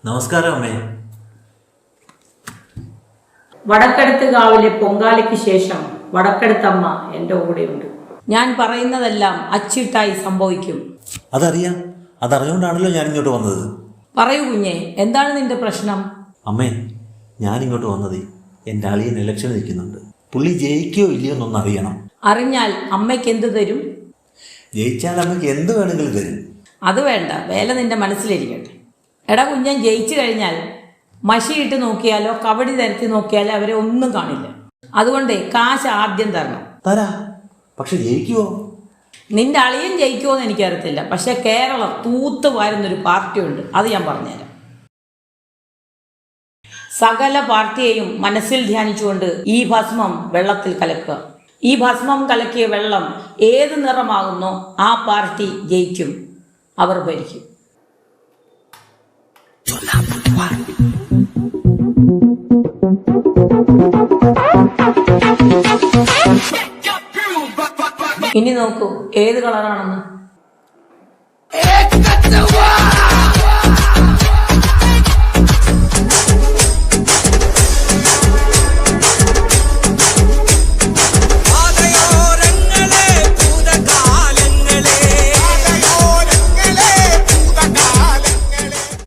നമസ്കാരം അമ്മേ. വടക്കടുത്ത് കാവിലെ പൊങ്കാലയ്ക്ക് ശേഷം വടക്കടുത്തമ്മ എൻ്റെ കൂടെയുണ്ട്. ഞാൻ പറയുന്നതെല്ലാം അച്ചിട്ടായി സംഭവിക്കും. അതറിയാം, അതറിഞ്ഞുകൊണ്ടാണല്ലോ ഞാൻ ഇങ്ങോട്ട് വന്നത്. പറയൂ കുഞ്ഞെ, എന്താണ് നിന്റെ പ്രശ്നം? അമ്മേ, ഞാൻ ഇങ്ങോട്ട് വന്നത് എൻ്റെ അളിയൻ ഇലക്ഷൻ നിൽക്കുന്നുണ്ട്. പുള്ളി ജയിക്കോ ഇല്ലയോ എന്നൊന്ന് അറിയണം. അറിഞ്ഞാൽ അമ്മയ്ക്ക് എന്ത് തരും? ജയിച്ചാൽ അമ്മയ്ക്ക് എന്ത് വേണമെങ്കിലും തരും. അത് വേണ്ട, വേല നിന്റെ മനസ്സിലിരിക്കട്ടെ. എടാ കുഞ്ഞൻ, ജയിച്ചു കഴിഞ്ഞാൽ മഷിയിട്ട് നോക്കിയാലോ കബഡി തരത്തി നോക്കിയാലോ അവരെ ഒന്നും കാണില്ല. അതുകൊണ്ട് കാശ് ആദ്യം തരണം. തരാ, പക്ഷെ ജയിക്കുവോ? നിന്റെ അളിയൻ ജയിക്കുമോ എന്ന് എനിക്കറിയത്തില്ല. പക്ഷെ കേരളം തൂത്ത് വാരുന്നൊരു പാർട്ടിയുണ്ട്, അത് ഞാൻ പറഞ്ഞുതരാം. സകല പാർട്ടിയെയും മനസ്സിൽ ധ്യാനിച്ചുകൊണ്ട് ഈ ഭസ്മം വെള്ളത്തിൽ കലക്കുക. ഈ ഭസ്മം കലക്കിയ വെള്ളം ഏത് നിറമാകുന്നോ ആ പാർട്ടി ജയിക്കും, അവർ ഭരിക്കും. ഇനി നോക്കൂ ഏത് കളറാണെന്ന്.